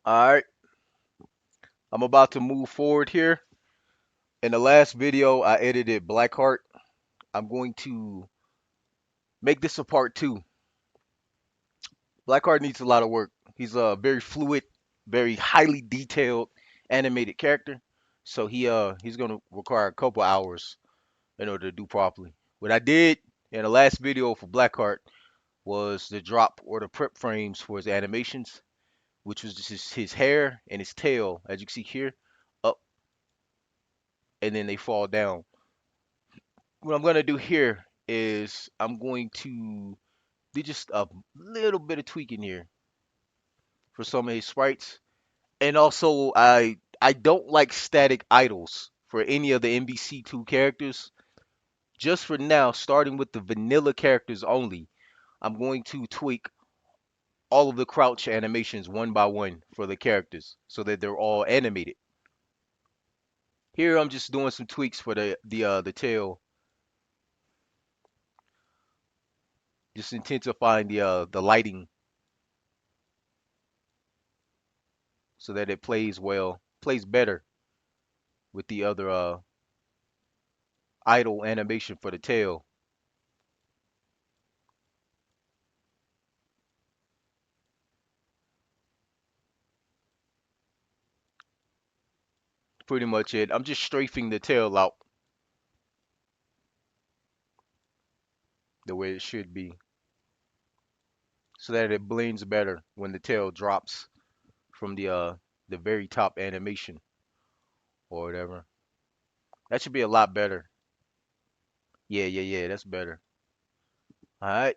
All right, I'm about to move forward here. In the last video, I edited Blackheart. I'm going to make this a part two. Blackheart needs a lot of work. He's a very fluid, very highly detailed animated character. So he's gonna require a couple hours in order to do properly. What I did in the last video for Blackheart was the drop or the prep frames for his animations, which was just his hair and his tail, as you can see here, up, and then they fall down. What I'm gonna do here is I'm going to do just a little bit of tweaking here for some of his sprites. And also I don't like static idols for any of the MVC2 characters. Just for now, starting with the vanilla characters only, I'm going to tweak all of the crouch animations one by one for the characters so that they're all animated. Here I'm just doing some tweaks for the tail, just intensifying the lighting so that it plays well, plays better with the other idle animation for the tail. Pretty much it. I'm just strafing the tail out the way it should be so that it blends better when the tail drops from the very top animation or whatever. That should be a lot better. Yeah, yeah, yeah, that's better. All right,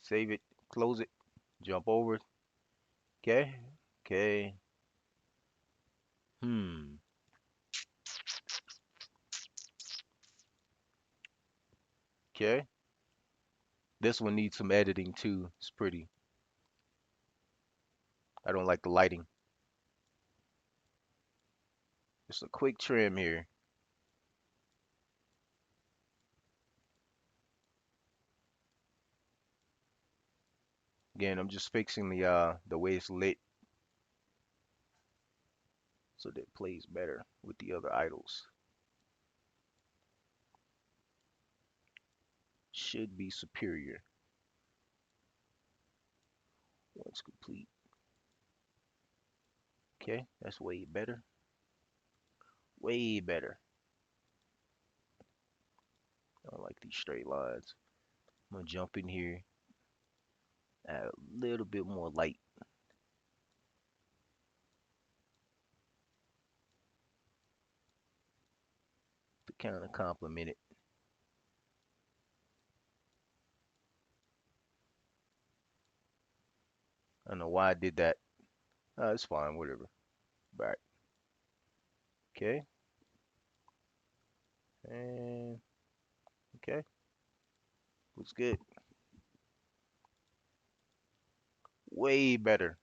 save it, close it, jump over. Okay, okay. Hmm. Okay. This one needs some editing too. It's pretty. I don't like the lighting. Just a quick trim here. Again, I'm just fixing the way it's lit so that it plays better with the other idols. Should be superior once complete. Okay, that's way better. Way better. I don't like these straight lines. I'm gonna jump in here, add a little bit more light to kind of complement it. I don't know why I did that. It's fine, whatever. Back. Okay, and okay, looks good. Way better.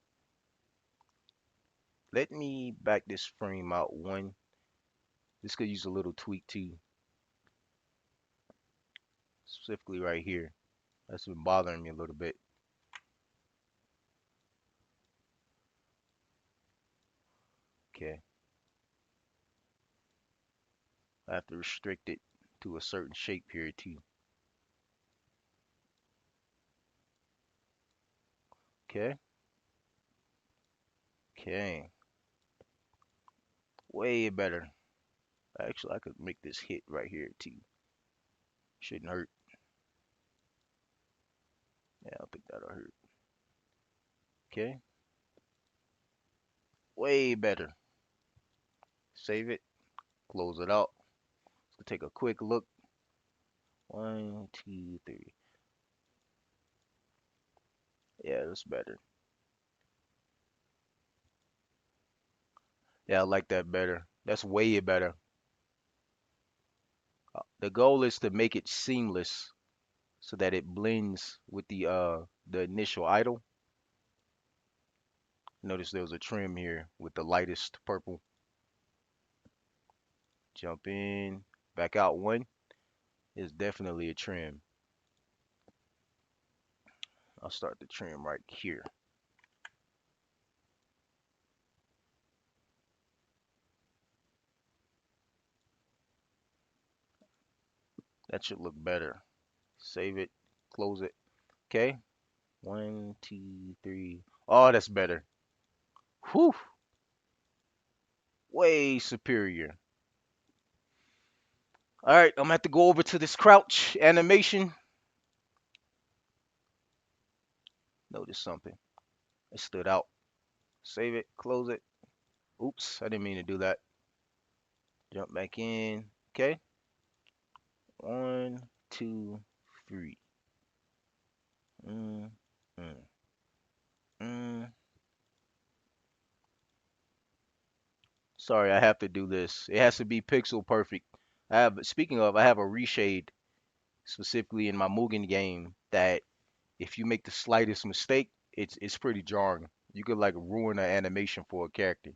Let me back this frame out one. This could use a little tweak too, specifically right here. That's been bothering me a little bit. Okay, I have to restrict it to a certain shape here too. Okay, okay, way better. Actually, I could make this hit right here too. Shouldn't hurt. Yeah, I think that'll hurt. Okay, way better. Save it, close it out. Let's take a quick look. One, two, three. Yeah, that's better. Yeah, I like that better. That's way better. The goal is to make it seamless so that it blends with the initial idle. Notice there was a trim here with the lightest purple. Jump in, back out one is definitely a trim. I'll start the trim right here. That should look better. Save it, close it. Okay. One, two, three. Oh, that's better. Whew. Way superior. All right, I'm gonna have to go over to this crouch animation. Notice something. It stood out. Save it, close it. Oops, I didn't mean to do that. Jump back in. Okay. One, two, three. Mm, mm, mm. Sorry, I have to do this. It has to be pixel perfect. Speaking of, I have a reshade specifically in my Mugen game that if you make the slightest mistake, it's pretty jarring. You could like ruin an animation for a character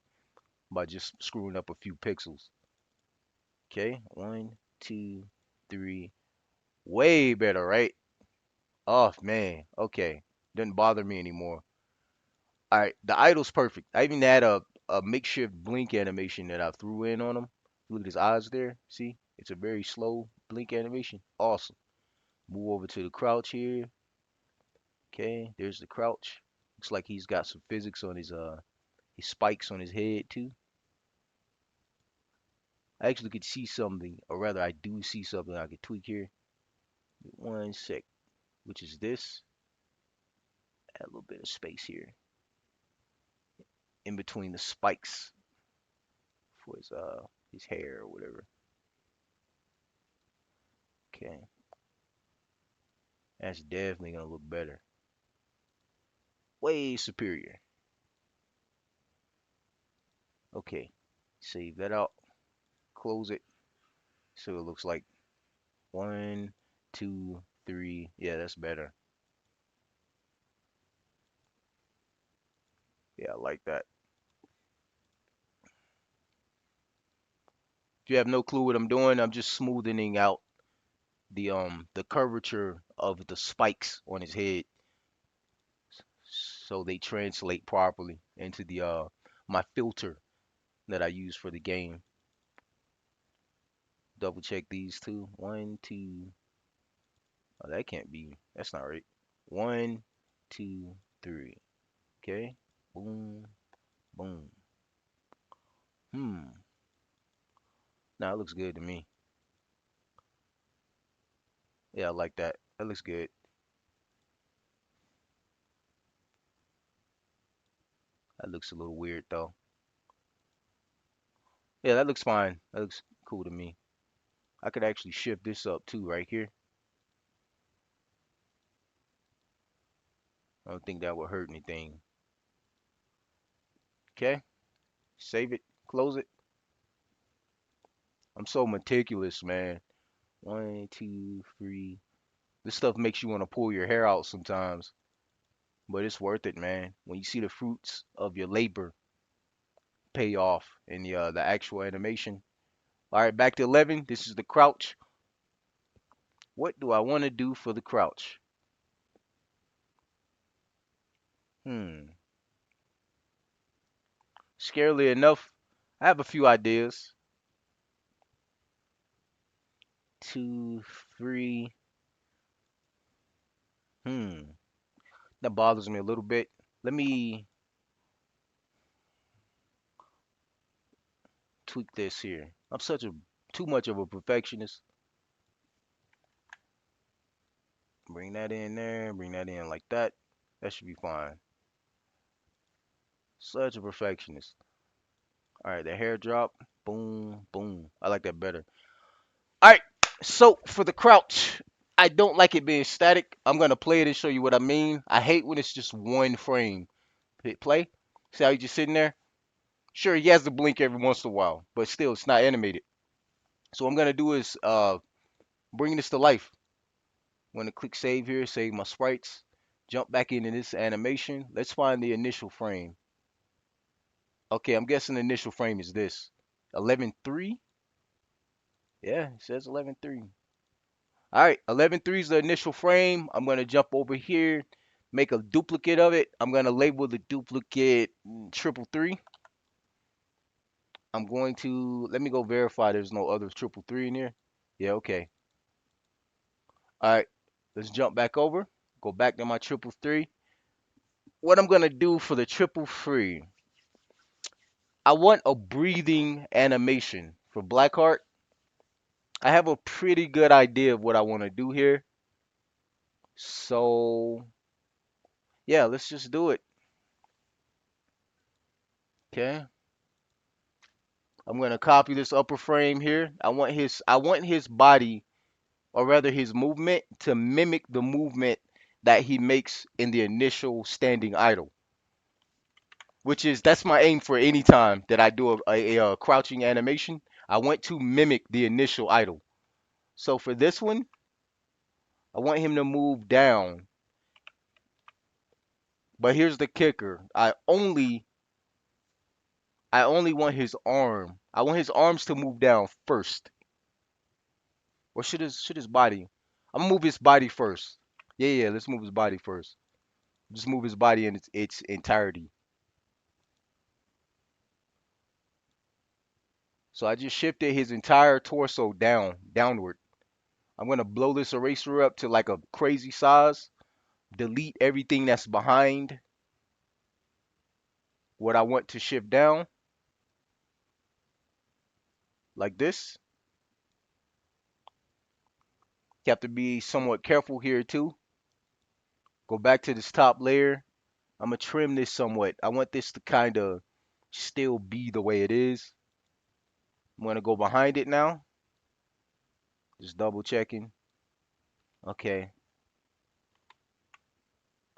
by just screwing up a few pixels. Okay, one, two, three. Way better, right? Oh man, okay. Doesn't bother me anymore. All right, the idol's perfect. I even had a makeshift blink animation that I threw in on him. Look at his eyes there. See? It's a very slow blink animation. Awesome. Move over to the crouch here. Okay, there's the crouch. Looks like he's got some physics on his spikes on his head too. I actually could see something, or rather I do see something I could tweak here. One sec, which is this. Add a little bit of space here in between the spikes for his hair or whatever. Okay, that's definitely gonna look better. Way superior. Okay, save that out. Close it. So it looks like one, two, three. Yeah, that's better. Yeah, I like that. If you have no clue what I'm doing, I'm just smoothing out the curvature of the spikes on his head so they translate properly into the my filter that I use for the game. Double check these two. One, two. Oh, that can't be. That's not right. One, two, three. Okay. Boom, boom. Hmm. Now it looks good to me. Yeah, I like that. That looks good. That looks a little weird though. Yeah, that looks fine. That looks cool to me. I could actually shift this up too right here. I don't think that would hurt anything. Okay. Save it. Close it. I'm so meticulous, man. One, two, three. This stuff makes you want to pull your hair out sometimes, but it's worth it, man. When you see the fruits of your labor pay off in the actual animation. All right, back to 11. This is the crouch. What do I want to do for the crouch? Hmm. Scarily enough, I have a few ideas. Two, three. Hmm. That bothers me a little bit. Let me tweak this here. I'm such a too much of a perfectionist. Bring that in there. Bring that in like that. That should be fine. Such a perfectionist. All right, the hair drop. Boom, boom. I like that better. All right. So for the crouch, I don't like it being static. I'm gonna play it and show you what I mean. I hate when it's just one frame. Hit play. See how he's just sitting there? Sure, he has to blink every once in a while, but still, it's not animated. So what I'm gonna do is bring this to life. I'm gonna click save here, save my sprites, jump back into this animation. Let's find the initial frame. Okay, I'm guessing the initial frame is this. 11.3? Yeah, it says 11.3. All right, 11.3 is the initial frame. I'm gonna jump over here, make a duplicate of it. I'm gonna label the duplicate 333. I'm going to let me go verify there's no other 333 in here. Yeah, okay. All right, let's jump back over. Go back to my triple three. What I'm gonna do for the triple three, I want a breathing animation for Blackheart. I have a pretty good idea of what I want to do here. So yeah, let's just do it. Okay. I'm gonna copy this upper frame here. I want his body, or rather his movement, to mimic the movement that he makes in the initial standing idle. Which is that's my aim for any time that I do a crouching animation. I want to mimic the initial idle. So for this one, I want him to move down. But here's the kicker. I only want his arm. I want his arms to move down first. Or should his body? I'm gonna move his body first. Yeah, yeah, let's move his body first. Just move his body in its entirety. So I just shifted his entire torso downward. I'm gonna blow this eraser up to like a crazy size. Delete everything that's behind what I want to shift down, like this. You have to be somewhat careful here too. Go back to this top layer. I'm gonna trim this somewhat. I want this to kind of still be the way it is. I'm gonna go behind it now. Just double checking. Okay,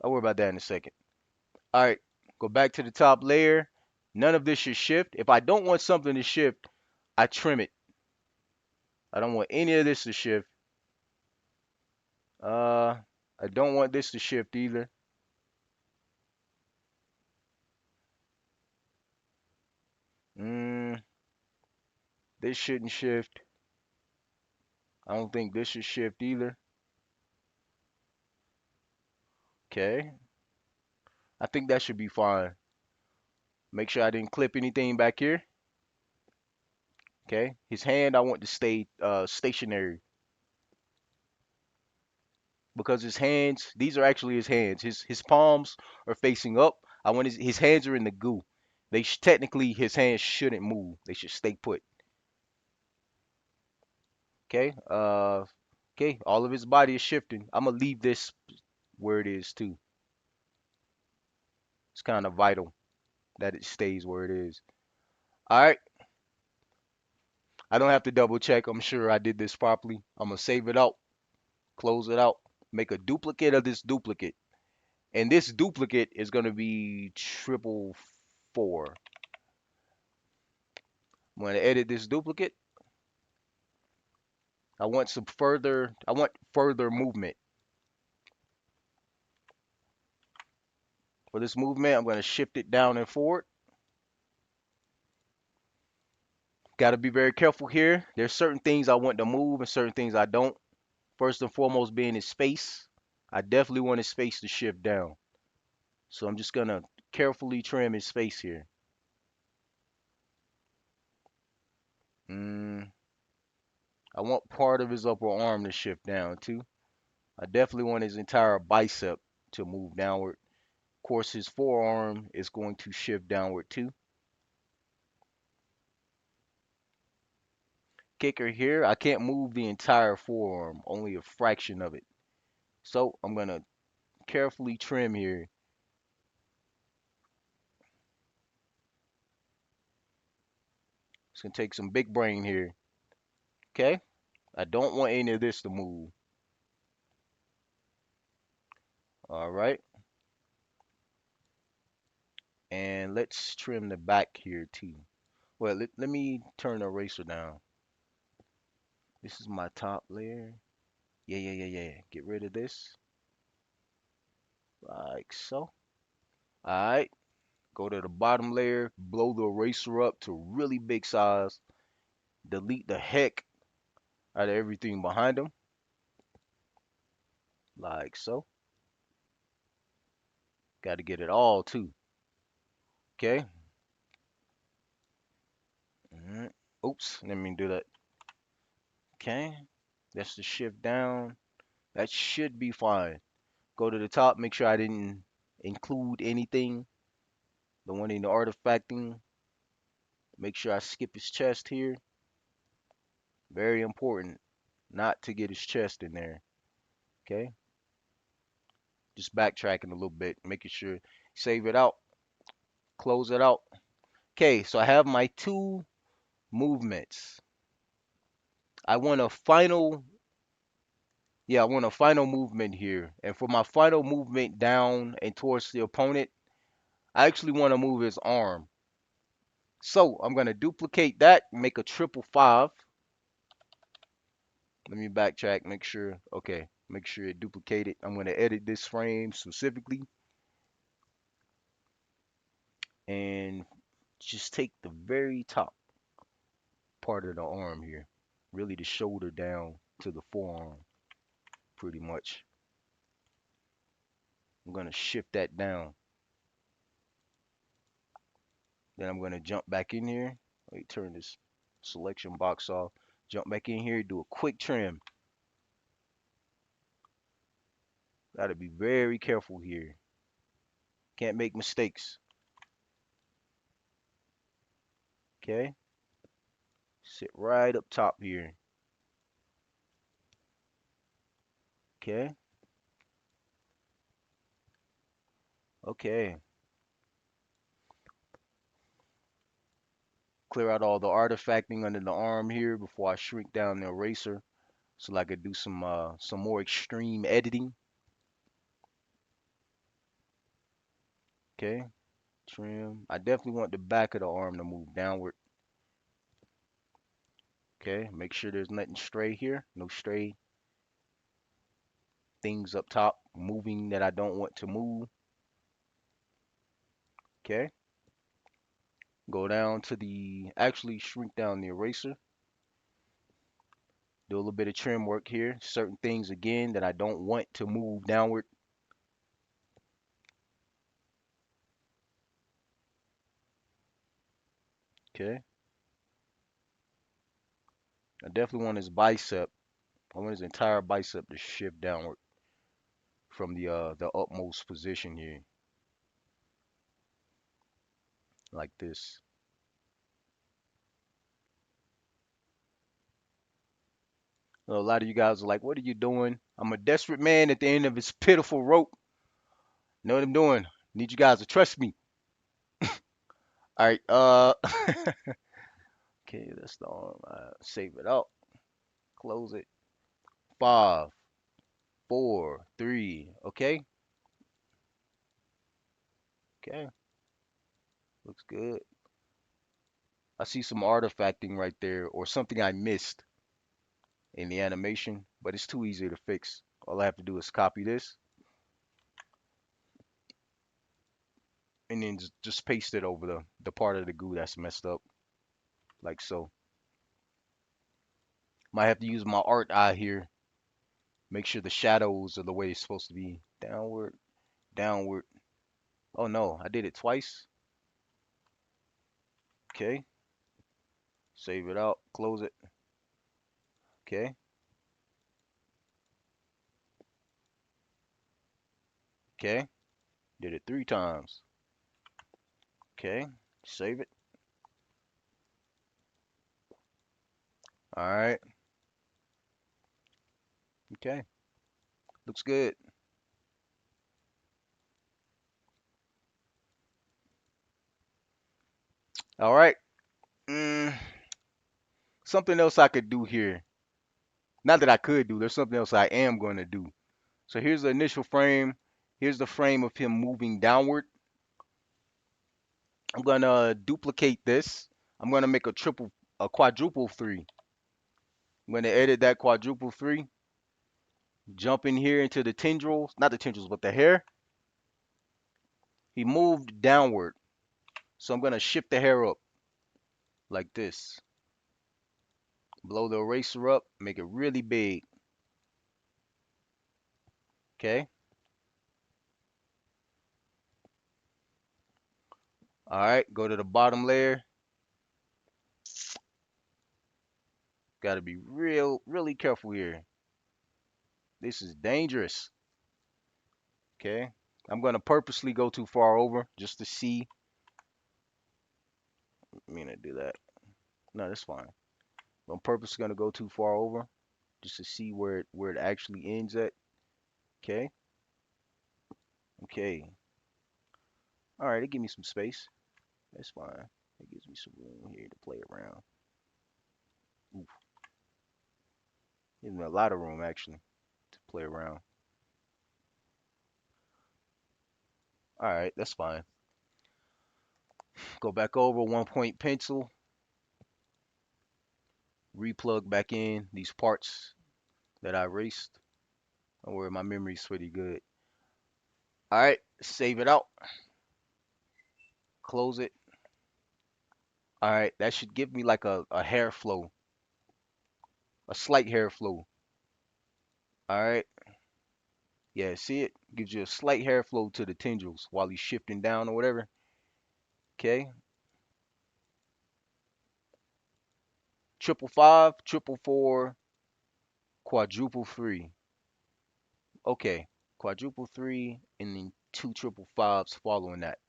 I'll worry about that in a second. All right, go back to the top layer. None of this should shift. If I don't want something to shift, I trim it. I don't want any of this to shift. Uh, I don't want this to shift either. Mm, this shouldn't shift. I don't think this should shift either. Okay, I think that should be fine. Make sure I didn't clip anything back here. Okay, his hand I want to stay stationary because his hands, these are actually his hands. His palms are facing up. I want his hands are in the goo. Technically his hands shouldn't move. They should stay put. Okay. Okay. All of his body is shifting. I'm gonna leave this where it is too. It's kind of vital that it stays where it is. All right. I don't have to double check. I'm sure I did this properly. I'm gonna save it out, close it out, make a duplicate of this duplicate. And this duplicate is gonna be triple four. I'm gonna edit this duplicate. I want further movement. For this movement, I'm gonna shift it down and forward. Gotta be very careful here. There's certain things I want to move and certain things I don't. First and foremost being his space. I definitely want his space to shift down. So I'm just gonna carefully trim his space here. Mm, I want part of his upper arm to shift down too. I definitely want his entire bicep to move downward. Of course, his forearm is going to shift downward too. Kicker here, I can't move the entire forearm, only a fraction of it. So I'm gonna carefully trim here. It's gonna take some big brain here. Okay? I don't want any of this to move. All right. And let's trim the back here too. Well, let me turn the eraser down. This is my top layer. Yeah, yeah, yeah, yeah. Get rid of this. Like so. Alright. Go to the bottom layer. Blow the eraser up to really big size. Delete the heck out of everything behind them. Like so. Got to get it all too. Okay. Oops. Let me do that. Okay. That's the shift down. That should be fine. Go to the top, make sure I didn't include anything. The one in the artifacting, make sure I skip his chest here. Very important not to get his chest in there. Okay, just backtracking a little bit, making sure save it out, close it out. Okay, so I have my two movements. I want a final, yeah, I want a final movement here. And for my final movement down and towards the opponent, I actually want to move his arm. So I'm going to duplicate that, make a 555. Let me backtrack, make sure, okay, make sure it duplicated. I'm going to edit this frame specifically and just take the very top part of the arm here, really the shoulder down to the forearm, pretty much. I'm going to shift that down. Then I'm going to jump back in here. Let me turn this selection box off. Jump back in here, do a quick trim. Got to be very careful here. Can't make mistakes. Okay. Sit right up top here. Okay. Okay. Clear out all the artifacting under the arm here before I shrink down the eraser so I could do some more extreme editing. Okay. Trim. I definitely want the back of the arm to move downward. Okay. Make sure there's nothing stray here. No stray things up top moving that I don't want to move. Okay. Go down to the, actually shrink down the eraser. Do a little bit of trim work here. Certain things again that I don't want to move downward. Okay. I definitely want his bicep. I want his entire bicep to shift downward from the utmost position here, like this. A lot of you guys are like, "What are you doing?" I'm a desperate man at the end of his pitiful rope. Know what I'm doing? Need you guys to trust me. All right. Okay, that's the arm. Save it out. Close it. 5, 4, 3. Okay. Okay. Looks good. I see some artifacting right there or something I missed in the animation, but it's too easy to fix. All I have to do is copy this and then just paste it over the part of the goo that's messed up, like so. Might have to use my art eye here. Make sure the shadows are the way it's supposed to be. Downward, downward. Oh no, I did it twice. Okay. Save it out. Close it. Okay. Okay. Did it 3 times. Okay. Save it. All right. Okay. Looks good. All right. Mm, something else I could do here. Not that I could do. There's something else I am going to do. So here's the initial frame. Here's the frame of him moving downward. I'm gonna duplicate this. I'm gonna make a quadruple 3. I'm gonna edit that quadruple 3. Jump in here into the tendrils, not the tendrils, but the hair. He moved downward, so I'm gonna shift the hair up like this. Blow the eraser up, make it really big. Okay. All right. Go to the bottom layer. Got to be really careful here. This is dangerous. Okay. I'm gonna purposely go too far over just to see. I mean, I do that. No, that's fine. I'm purposely gonna go too far over just to see where it actually ends at. Okay. Okay. All right. It give me some space. That's fine. It gives me some room here to play around. Oof. Gives me a lot of room actually to play around. All right. That's fine. Go back over 1 point pencil. Replug back in these parts that I erased. Don't worry, my memory's pretty good. All right, save it out, close it. All right, that should give me like a hair flow, a slight hair flow. All right, yeah, see it? Gives you a slight hair flow to the tendrils while he's shifting down or whatever. Okay, triple five, triple four, quadruple three. Okay, quadruple three, and then two triple fives following that.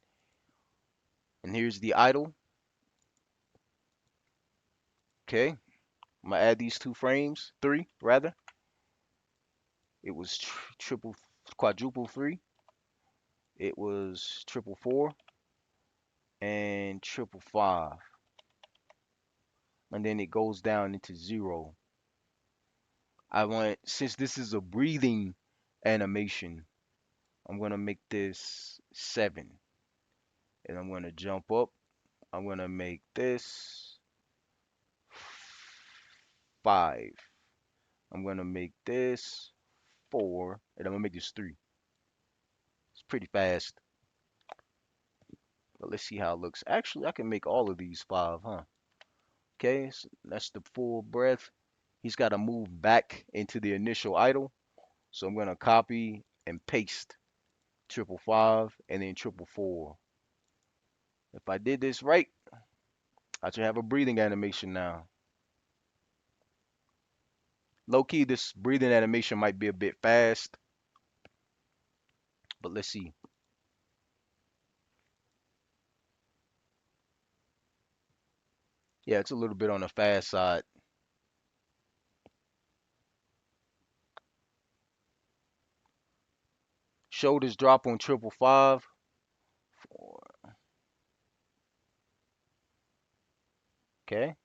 And here's the idle. Okay, I'm gonna add these two frames, three rather. It was triple, quadruple three. It was triple four and triple five. And then it goes down into zero. I want, since this is a breathing animation, I'm gonna make this 7. And I'm gonna jump up. I'm gonna make this 5. I'm gonna make this 4. And I'm gonna make this 3. It's pretty fast. But let's see how it looks. Actually, I can make all of these 5, huh? Okay, so that's the full breath. He's got to move back into the initial idle. So I'm going to copy and paste triple five and then triple four. If I did this right, I should have a breathing animation now. Low key, this breathing animation might be a bit fast, but let's see. Yeah, it's a little bit on the fast side. Shoulders drop on triple five. Four. Okay.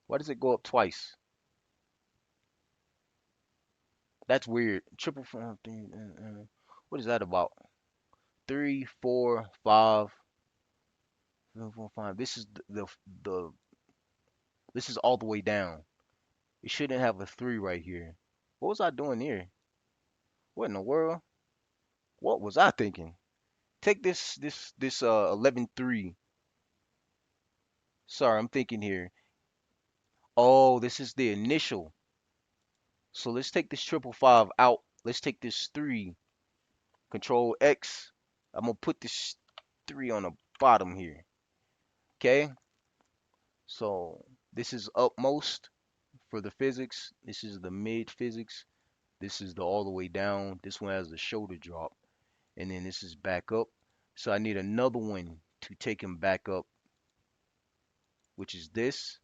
Why does it go up twice? That's weird. Triple five. What is that about? 3, 4, 5. 4, 5. This is the this is all the way down. It shouldn't have a 3 right here. What was I doing here? What in the world? What was I thinking? Take this 11-3. Sorry, I'm thinking here. Oh, this is the initial. So let's take this triple five out. Let's take this 3. Control X. I'm gonna put this 3 on the bottom here. Okay? So this is upmost for the physics. This is the mid physics. This is the all the way down. This one has the shoulder drop. And then this is back up. So I need another one to take him back up, which is this.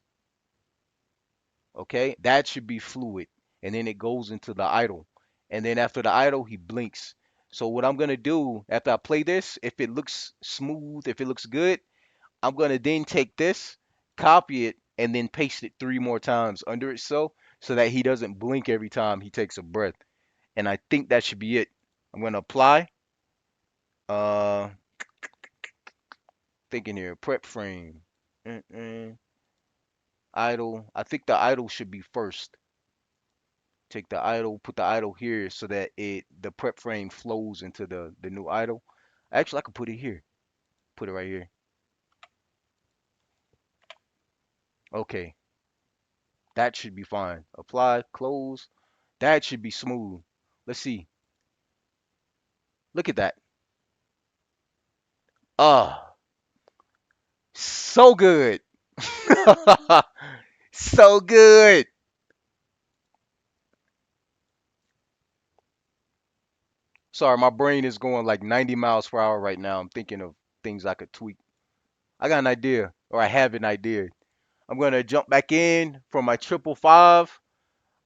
Okay, that should be fluid. And then it goes into the idle. And then after the idle, he blinks. So what I'm gonna do after I play this, if it looks smooth, if it looks good, I'm gonna then take this, copy it, and then paste it 3 more times under it so that he doesn't blink every time he takes a breath. And I think that should be it. I'm gonna apply. Uh, thinking here, prep frame, idle. I think the idle should be first. Take the idle, put the idle here so that the prep frame flows into the new idle. Actually, I could put it here. Put it right here. Okay, that should be fine. Apply, close. That should be smooth. Let's see. Look at that. Ah, so good. So good. Sorry, my brain is going like 90 miles per hour right now. I'm thinking of things I could tweak. I got an idea, or I have an idea. I'm gonna jump back in for my triple five.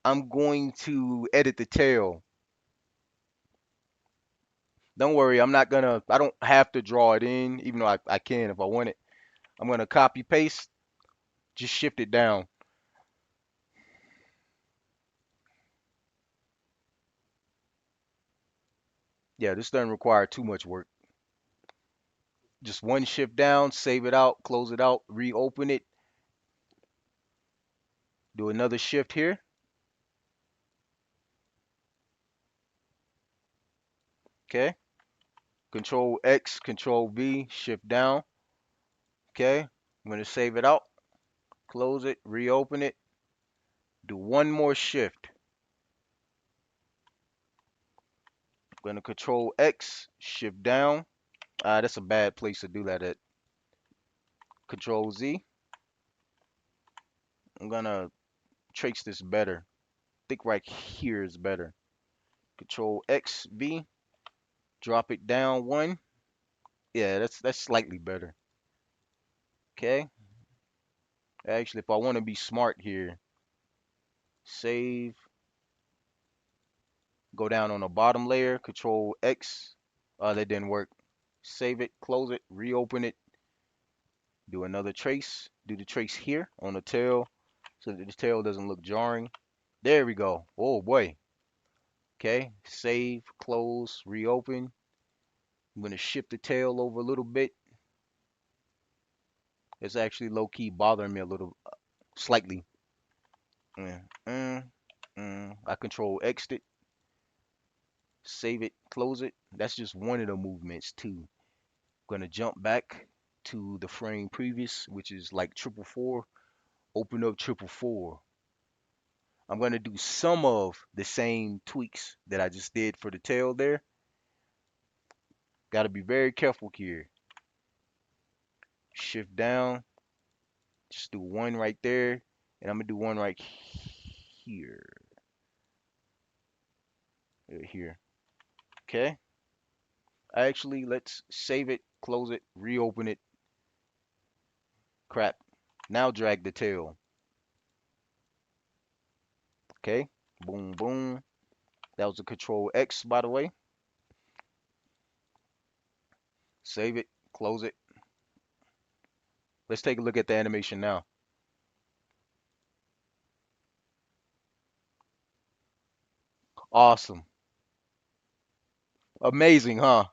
I'm going to edit the tail. Don't worry, I don't have to draw it in, even though I can if I want it. I'm gonna copy paste, just shift it down. Yeah, this doesn't require too much work. Just one shift down, save it out, close it out, reopen it, do another shift here. Okay. Control X, Control V, shift down. Okay. I'm gonna save it out, close it, reopen it, do one more shift. I'm gonna Control X, shift down. That's a bad place to do that at. Control Z. I'm gonna trace this better. I think right here is better. Control X, V, drop it down one. Yeah, that's slightly better. Okay. Actually, if I want to be smart here, save, go down on the bottom layer, Control X. That didn't work. Save it, close it, reopen it, do another trace. Do the trace here on the tail so that the tail doesn't look jarring. There we go. Oh boy. Okay, save, close, reopen. I'm gonna shift the tail over a little bit. It's actually low key bothering me a little, slightly. Mm, I Control X it, save it, close it. That's just one of the movements too. Gonna jump back to the frame previous, which is like triple four. Open up triple four. I'm gonna do some of the same tweaks that I just did for the tail there. Gotta be very careful here. Shift down, just do one right there, and I'm gonna do one right here. Right here. Okay. Actually, let's save it, close it, reopen it. Crap. Now drag the tail. Okay. Boom, boom. That was a Control X, by the way. Save it, close it. Let's take a look at the animation now. Awesome. Amazing, huh?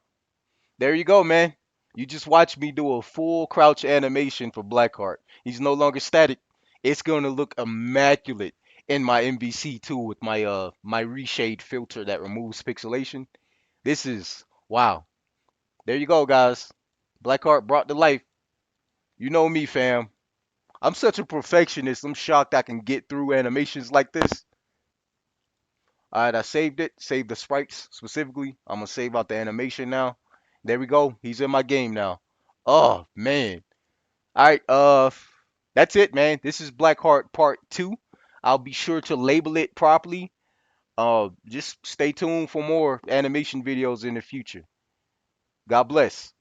There you go, man. You just watched me do a full crouch animation for Blackheart. He's no longer static. It's gonna look immaculate in my MVC2 with my reshade filter that removes pixelation. This is wow. There you go, guys. Blackheart brought to life. You know me, fam. I'm such a perfectionist. I'm shocked I can get through animations like this. All right, I saved it. Saved the sprites specifically. I'm gonna save out the animation now. There we go. He's in my game now. Oh man. All right. That's it, man. This is Blackheart Part 2. I'll be sure to label it properly. Just stay tuned for more animation videos in the future. God bless.